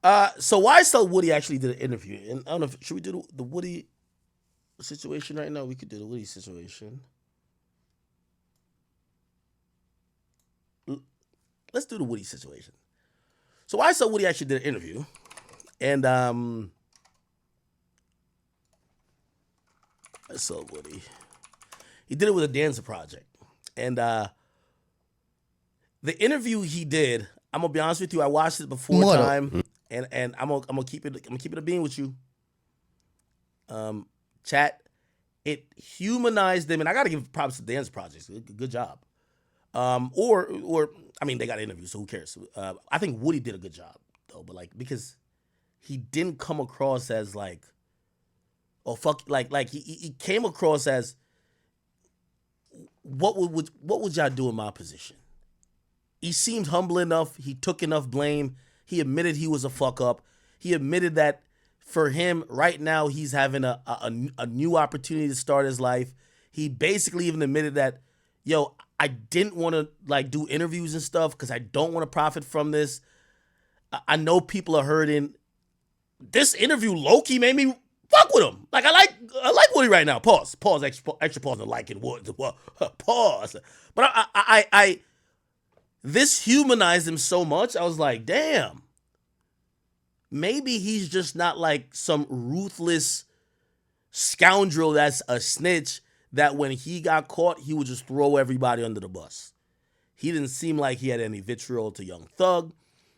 So why so Woody actually did an interview, and I don't know. Should we do the Woody situation right now? We could do the Woody situation. Let's do the Woody situation. So why so Woody actually did an interview, and I saw Woody. He did it with a Danza project, and the interview he did. I'm gonna be honest with you. I watched it before Mortal. time, and I'm gonna keep it a being with you. Chat. It humanized them, and I gotta give props to Danza projects. Good job. Or I mean, they got interviews, so who cares? I think Woody did a good job though, but like because he didn't come across as like, oh fuck, like he came across as what would y'all do in my position? He seemed humble enough. He took enough blame. He admitted he was a fuck up. He admitted that for him right now he's having a new opportunity to start his life. He basically even admitted that, yo, I didn't want to like do interviews and stuff because I don't want to profit from this. I know people are hurting. This interview, Loki, made me fuck with him. Like I like Woody right now. Pause. Extra pause. And liking Woody. Pause. But I this humanized him so much. I was like, damn. Maybe he's just not like some ruthless scoundrel that's a snitch that when he got caught, he would just throw everybody under the bus. He didn't seem like he had any vitriol to Young Thug.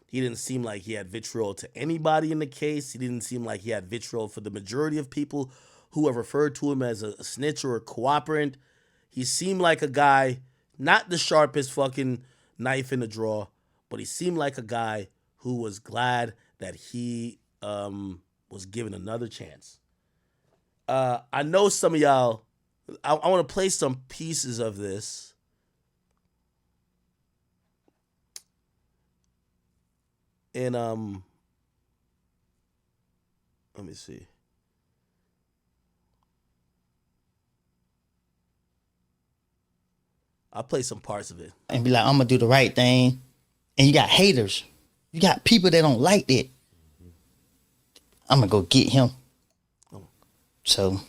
He didn't seem like he had vitriol to anybody in the case. He didn't seem like he had vitriol for the majority of people who have referred to him as a snitch or a cooperant. He seemed like a guy, not the sharpest fucking knife in the drawer, but he seemed like a guy who was glad that he was given another chance. I know some of y'all, I want to play some pieces of this. And let me see. I'll play some parts of it. And be like, I'm gonna do the right thing. And you got haters. You got people that don't like that. I'm gonna go get him. So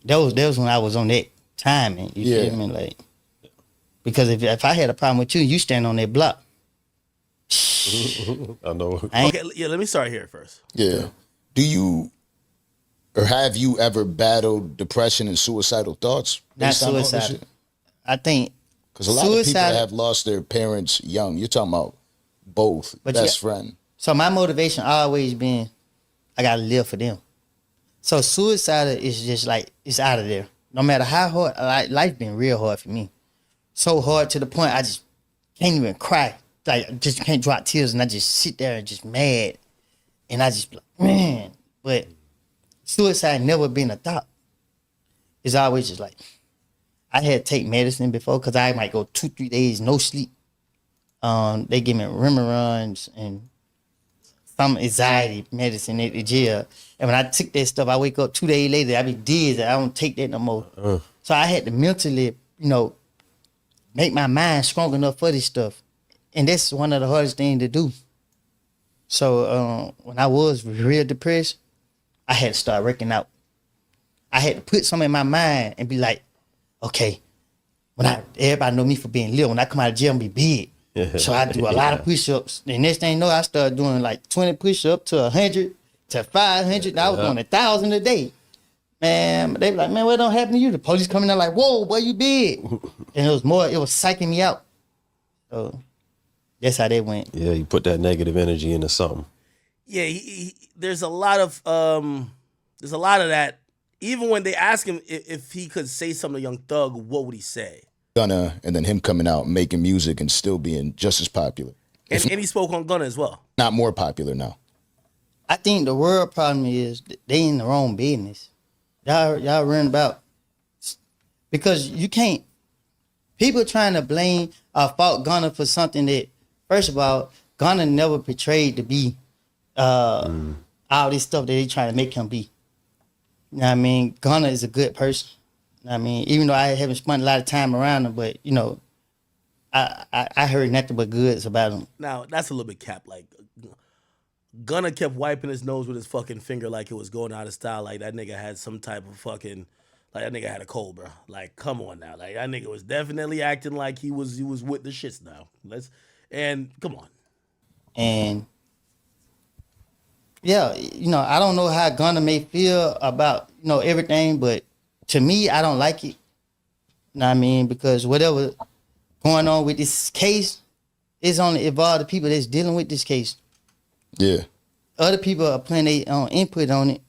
that was when I was on that timing. You feel me? Like, because if I had a problem with you, you stand on that block. I know. Okay, yeah, let me start here first. Yeah. Do you or have you ever battled depression and suicidal thoughts? Not suicidal. I think because a lot of people that have lost their parents young. You're talking about both best friend. So my motivation always been, I gotta live for them. So suicidal is just like it's out of there. No matter how hard, life been real hard for me. So hard to the point I just can't even cry. Like I just can't drop tears, and I just sit there and just mad, and I just be like, man. But suicide never been a thought. It's always just like, I had to take medicine before because I might go 2-3 days no sleep. They give me Remeron and some anxiety medicine at the jail. And when I took that stuff, I wake up 2 days later, I be dizzy. I don't take that no more. So I had to mentally, make my mind strong enough for this stuff. And that's one of the hardest things to do. So when I was real depressed, I had to start working out. I had to put something in my mind and be like, okay, everybody know me for being little. When I come out of jail, I'm be big. So I do a lot of push-ups. The next thing you know, I started doing like 20 push-ups to 100 to 500. I was doing 1,000 a day. Man, they be like, man, what don't happen to you? The police coming there like, whoa, boy, you big. And it was psyching me out. So that's how that went. Yeah, you put that negative energy into something. Yeah, there's a lot of that. Even when they ask him if he could say something to Young Thug, what would he say? Gunna, and then him coming out making music and still being just as popular. And he spoke on Gunna as well. Not more popular now. I think the world problem is they in the wrong business. Y'all run about, because you can't. People trying to blame or fault Gunna for something that, first of all, Gunna never portrayed to be all this stuff that they trying to make him be. You know what I mean? Gunna is a good person. I mean, even though I haven't spent a lot of time around him, but I heard nothing but goods about him. Now that's a little bit cap. Like Gunna kept wiping his nose with his fucking finger like it was going out of style. Like that nigga had some type of fucking, like that nigga had a cold, bro. Like, come on now. Like that nigga was definitely acting like he was with the shits now. And come on. And yeah, I don't know how Gunna may feel about, everything, but to me, I don't like it. You know what I mean? Because whatever going on with this case, it's only involved the people that's dealing with this case. Yeah. Other people are putting their own input on it,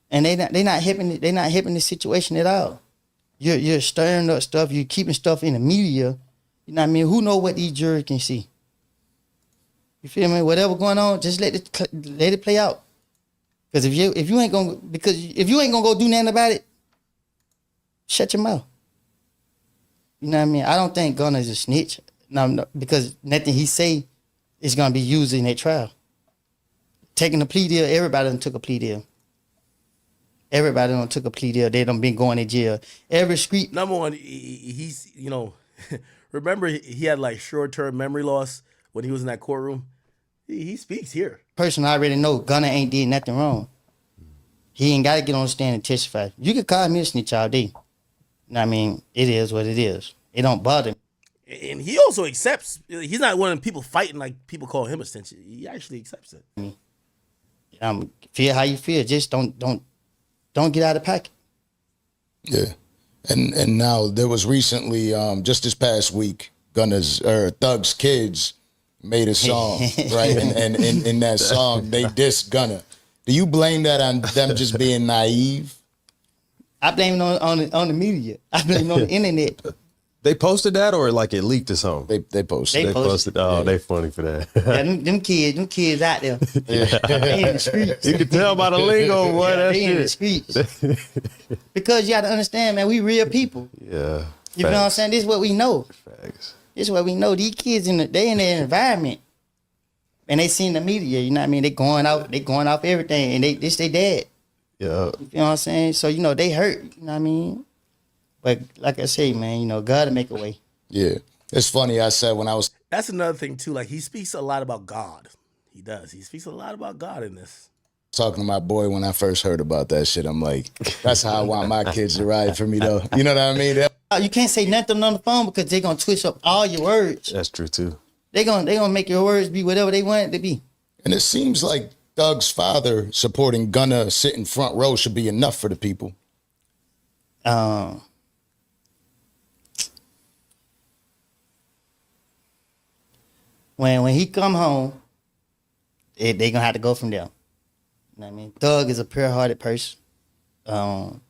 and they not helping. They not helping the situation at all. You're stirring up stuff. You're keeping stuff in the media. You know what I mean? Who know what these jurors can see? You feel me? Whatever going on, just let it play out. Because if you ain't gonna go do nothing about it, shut your mouth. You know what I mean? I don't think Gunna's a snitch. No, because nothing he say is gonna be used in that trial. Taking a plea deal, everybody done took a plea deal. Everybody done took a plea deal. They done been going to jail. Every street. Number one, he's remember he had like short-term memory loss when he was in that courtroom. He speaks here. Person I already know, Gunna ain't did nothing wrong. He ain't got to get on the stand and testify. You could call me a snitch all day. You know what I mean? It is what it is. It don't bother me. And he also accepts. He's not one of them people fighting like people call him a snitch. He actually accepts it. Feel how you feel. Just don't get out of pocket. Yeah. And now there was recently, just this past week, Thug's kids made a song, right? And in that song, they dissed Gunna. Do you blame that on them just being naive? I blame it on the media. I blame it on the internet. They posted that or like it leaked or something? They posted. They posted. Oh, they funny for that. Yeah, them kids out there. They in the streets. You can tell by the lingo, boy. That They in the shit. streets. Because you got to understand, man, we real people. Yeah. You know what I'm saying? This is what we know. Facts. This is what we know. These kids they in their environment. And they seen the media, you know what I mean? They going off everything. And this they dad. Yeah. You know what I'm saying? So, they hurt, you know what I mean? But like I say, man, God to make a way. Yeah. It's funny, I said when I was... That's another thing, too. Like, he speaks a lot about God. He does. He speaks a lot about God in this. Talking to my boy when I first heard about that shit, I'm like, that's how I want my kids to ride for me, though. You know what I mean? You can't say nothing on the phone because they're going to twist up all your words. That's true, too. They're gonna make your words be whatever they want it to be. And it seems like Thug's father supporting Gunna sitting front row should be enough for the people. When he come home, they gonna have to go from there. You know what I mean? Thug is a pure-hearted person. And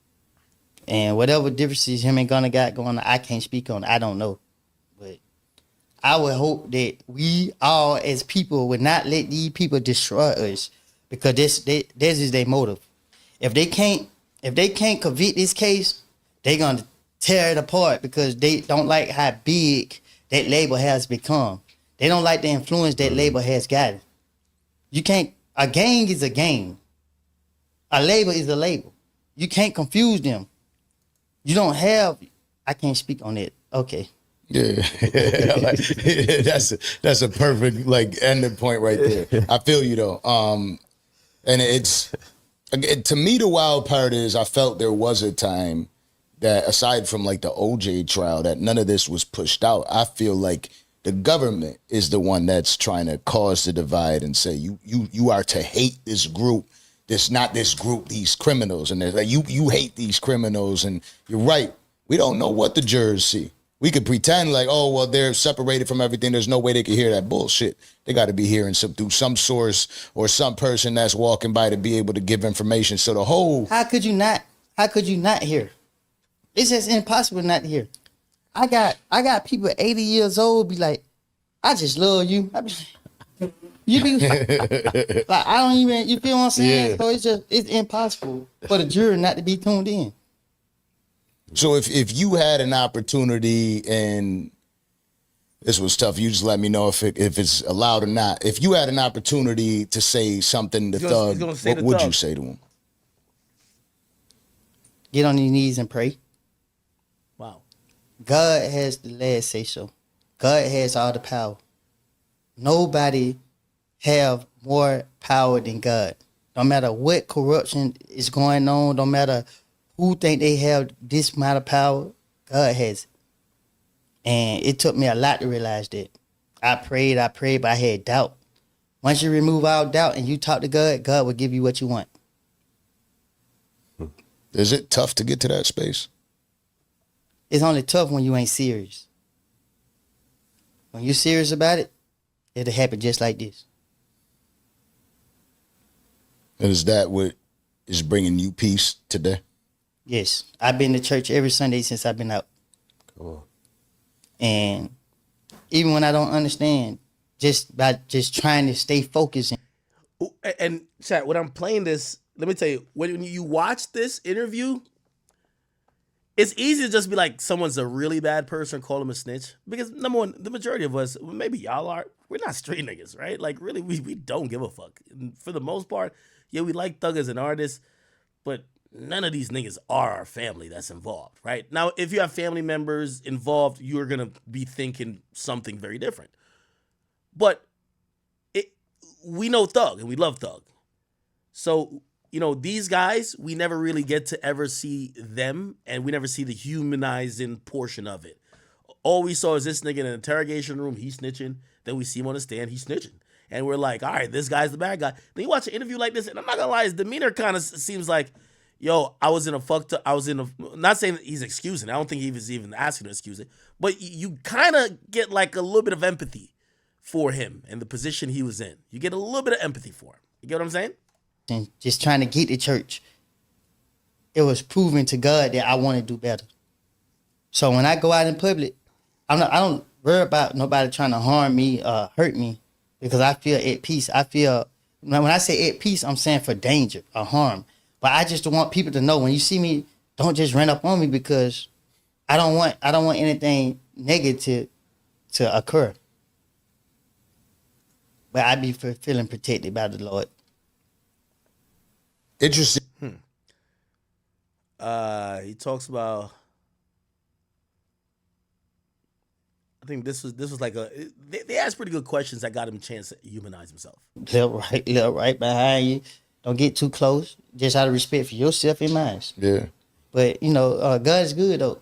whatever differences him and Gunna got going on, I can't speak on. I don't know. But I would hope that we all as people would not let these people destroy us, because this is their motive. If they can't convict this case, they're gonna tear it apart because they don't like how big that label has become. They don't like the influence that label has gotten. A gang is a gang. A label is a label. You can't confuse them. You don't have, I can't speak on it. Okay. Yeah. That's a perfect ending point right there. I feel you though. And to me, the wild part is I felt there was a time that aside from the OJ trial, that none of this was pushed out. I feel like the government is the one that's trying to cause the divide and say you are to hate this group. Not this group, these criminals. And they're you hate these criminals. And you're right. We don't know what the jurors see. We could pretend they're separated from everything. There's no way they could hear that bullshit. They got to be hearing through some source or some person that's walking by to be able to give information. So the whole... How could you not hear? It's just impossible not to hear. I got people 80 years old be like, I just love you. I be like, you be I don't even, you feel what I'm saying? Yeah. So it's impossible for the jury not to be tuned in. So if you had an opportunity, and this was tough, you just let me know if it's allowed or not. If you had an opportunity to say something to Thug, what would you say to him? Get on your knees and pray. Wow. God has the last say so. God has all the power. Nobody have more power than God. No matter what corruption is going on, no matter who think they have this amount of power, God has it. And it took me a lot to realize that. I prayed, but I had doubt. Once you remove all doubt and you talk to God, God will give you what you want. Is it tough to get to that space? It's only tough when you ain't serious. When you're serious about it, it'll happen just like this. And is that what is bringing you peace today? Yes. I've been to church every Sunday since I've been out. Come on. And even when I don't understand, just by just trying to stay focused. And chat, when I'm playing this, let me tell you, when you watch this interview, it's easy to just be like, someone's a really bad person, call them a snitch. Because number one, the majority of us, maybe y'all are, we're not street niggas, right? Like really, we don't give a fuck. And for the most part, yeah, we like Thug as an artist, but none of these niggas are our family that's involved, right? Now, if you have family members involved, you're gonna be thinking something very different. But we know Thug and we love Thug. So, you know, these guys, we never really get to ever see them, and we never see the humanizing portion of it. All we saw is this nigga in an interrogation room, he's snitching. Then we see him on the stand, he's snitching. And we're like, all right, this guy's the bad guy. Then you watch an interview like this, and I'm not gonna lie, his demeanor kind of seems like, yo, not saying that he's excusing. I don't think he was even asking to excuse it. But you kind of get like a little bit of empathy for him and the position he was in. You get a little bit of empathy for him. You get what I'm saying? And just trying to get to church, it was proving to God that I want to do better. So when I go out in public, I don't worry about nobody trying to harm me, hurt me, because I feel at peace. When I say at peace, I'm saying for danger or harm. But I just want people to know, when you see me, don't just run up on me, because I don't want anything negative to occur. But I be feeling protected by the Lord. Interesting. He talks about, I think this was like they asked pretty good questions that got him a chance to humanize himself. Little right behind you. Don't get too close. Just out of respect for yourself and mine. Yeah. But, you know, God is good, though.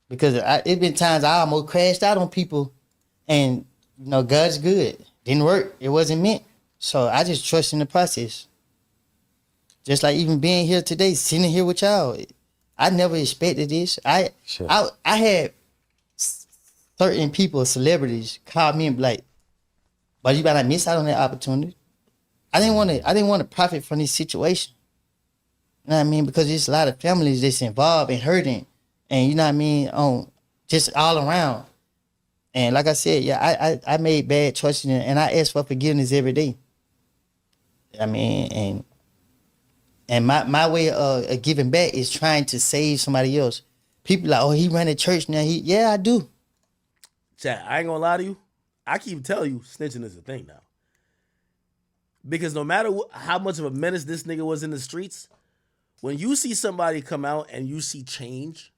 Because it been times I almost crashed out on people. And, you know, God's good. Didn't work. It wasn't meant. So I just trust in the process. Just like even being here today, sitting here with y'all. I never expected this. I had certain people, celebrities, call me and be like, but you better not miss out on that opportunity. I didn't want to profit from this situation. You know what I mean? Because there's a lot of families that's involved and hurting. And you know what I mean? Just all around. And like I said, yeah, I made bad choices, and I ask for forgiveness every day. I mean, and my way of giving back is trying to save somebody else. People like, oh, he run a church now. Yeah, I do. Chat, I ain't gonna lie to you. I keep telling you, snitching is a thing now. Because no matter how much of a menace this nigga was in the streets, when you see somebody come out and you see change,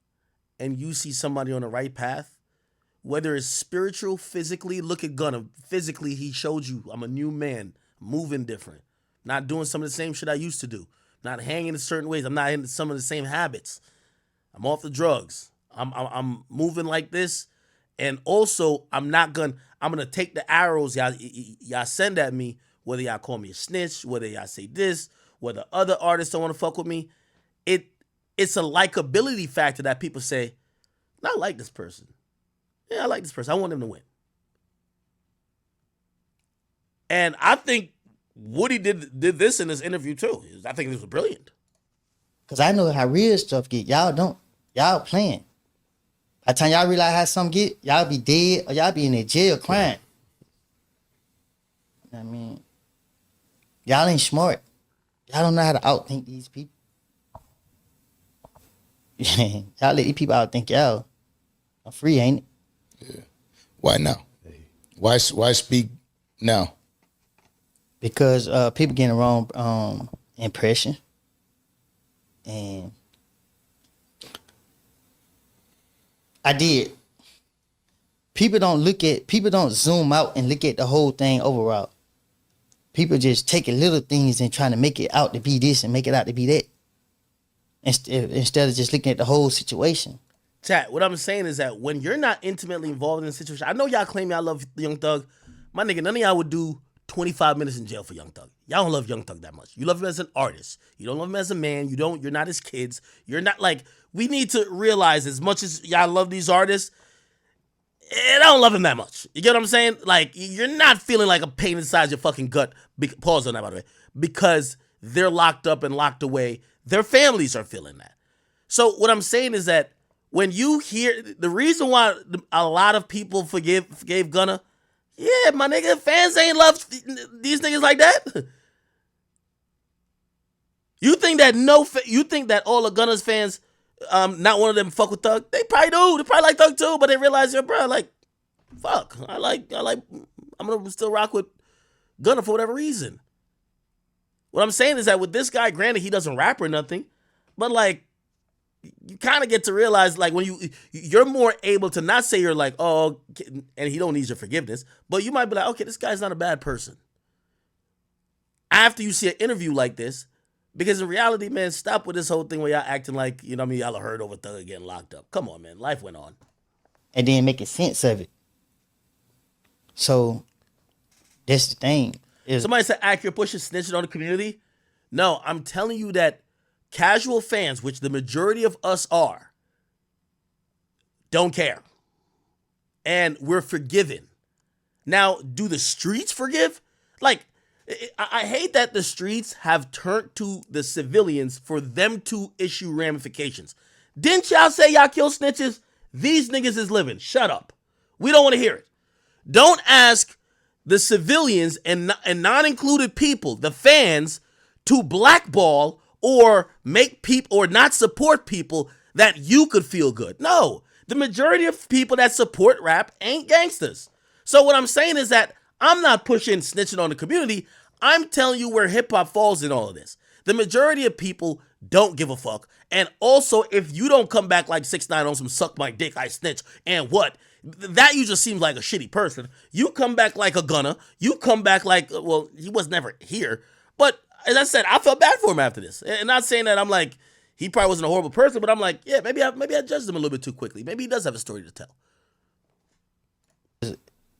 and you see somebody on the right path, whether it's spiritual, physically, look at Gunna. Physically, he showed you, I'm a new man, moving different, not doing some of the same shit I used to do, not hanging in certain ways. I'm not in some of the same habits. I'm off the drugs. I'm moving like this, and also I'm gonna take the arrows y'all send at me, whether y'all call me a snitch, whether y'all say this, whether other artists don't want to fuck with me. It's a likability factor that people say, I like this person. Yeah, I like this person. I want them to win. And I think Woody did this in this interview too. I think this was brilliant. Because I know how real stuff get. Y'all don't. Y'all playing. By the time y'all realize how some get, y'all be dead or y'all be in a jail crying. I mean, y'all ain't smart. Y'all don't know how to outthink these people. Y'all let these people outthink y'all. I'm free, ain't it? Yeah. Why now? Why speak now? Because people getting the wrong impression. And I did. People don't zoom out and look at the whole thing overall. people just taking little things and trying to make it out to be this and make it out to be that, instead of just looking at the whole situation. Chat, what I'm saying is that when you're not intimately involved in a situation, I know y'all claim y'all love Young Thug. My nigga, none of y'all would do 25 minutes in jail for Young Thug. Y'all don't love Young Thug that much. You love him as an artist. You don't love him as a man. You're not his kids. You're not like, we need to realize as much as y'all love these artists, I don't love him that much. You get what I'm saying? Like, you're not feeling like a pain inside your fucking gut. Pause on that, by the way. Because they're locked up and locked away. Their families are feeling that. So what I'm saying is that when you hear the reason why a lot of people forgave Gunna, yeah, my nigga, fans ain't love these niggas like that. You think that all of Gunna's fans, not one of them fuck with Thug? They probably do. They probably like Thug too, but they realize, yo, bro, like, fuck, I'm gonna still rock with Gunna for whatever reason. What I'm saying is that with this guy, granted, he doesn't rap or nothing, but like, you kind of get to realize, like, when you're more able to not say you're like, oh, and he don't need your forgiveness, but you might be like, okay, this guy's not a bad person. After you see an interview like this, because in reality, man, stop with this whole thing where y'all acting like, you know what I mean, y'all heard over Thug getting locked up. Come on, man, life went on. And then making sense of it. So, that's the thing. Somebody said accurate pushing snitching on the community. No, I'm telling you that casual fans, which the majority of us are, don't care. And we're forgiven. Now, do the streets forgive? Like, I hate that the streets have turned to the civilians for them to issue ramifications. Didn't y'all say y'all kill snitches? These niggas is living. Shut up. We don't want to hear it. Don't ask the civilians and non-included people, the fans, to blackball or make people or not support people that you could feel good. No, the majority of people that support rap ain't gangsters. So what I'm saying is that I'm not pushing snitching on the community. I'm telling you where hip hop falls in all of this. The majority of people don't give a fuck. And also, if you don't come back like 6ix9ine on some suck my dick, I snitch, and what? That you just seems like a shitty person. You come back like a Gunna. You come back like, well, he was never here. But as I said, I felt bad for him after this. And not saying that I'm like, he probably wasn't a horrible person, but I'm like, yeah, maybe I judged him a little bit too quickly. Maybe he does have a story to tell.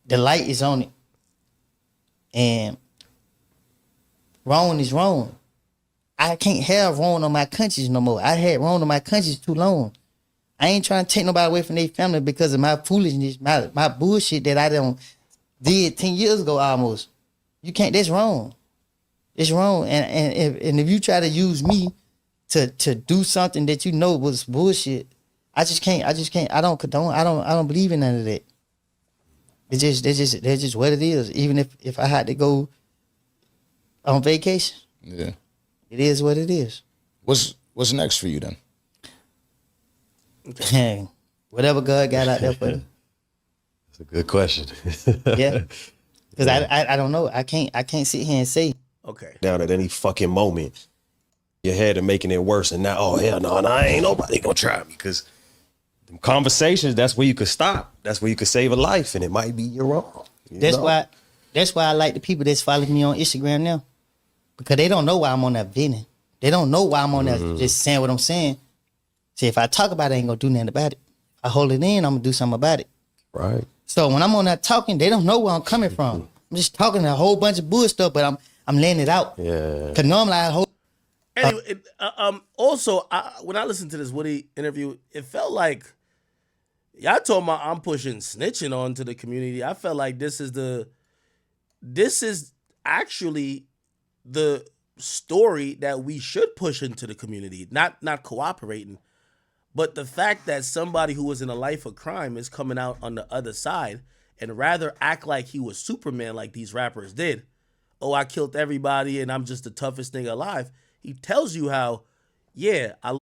The light is on it. And wrong is wrong. I can't have wrong on my conscience no more. I had wrong on my conscience too long. I ain't trying to take nobody away from their family because of my foolishness, my bullshit that I did 10 years ago almost. You can't, that's wrong. It's wrong. And if you try to use me to do something that you know was bullshit, I just can't. I don't condone. I don't believe in none of that. That's just what it is. Even if I had to go on vacation. Yeah. It is what it is. What's next for you then? Whatever God got out there for you. That's a good question. Yeah. Because I don't know. I can't sit here and say. Okay. Down at any fucking moment, your head and making it worse. And now, oh, hell no, ain't nobody gonna try me. Because conversations, that's where you could stop. That's where you could save a life. And it might be you're wrong. That's why I like the people that's following me on Instagram now. Because they don't know why I'm on that venting. They don't know why I'm on that just saying what I'm saying. See, if I talk about it, I ain't gonna do nothing about it. I hold it in, I'm gonna do something about it. Right. So when I'm on that talking, they don't know where I'm coming from. I'm just talking a whole bunch of bull stuff, but I'm laying it out. Yeah. Cause normally I hold. Anyway, also, when I listened to this Woody interview, it felt like y'all told me I'm pushing snitching onto the community. I felt like this is actually the story that we should push into the community, not cooperating, but the fact that somebody who was in a life of crime is coming out on the other side and rather act like he was Superman like these rappers did. Oh, I killed everybody and I'm just the toughest nigga alive. He tells you how, yeah, I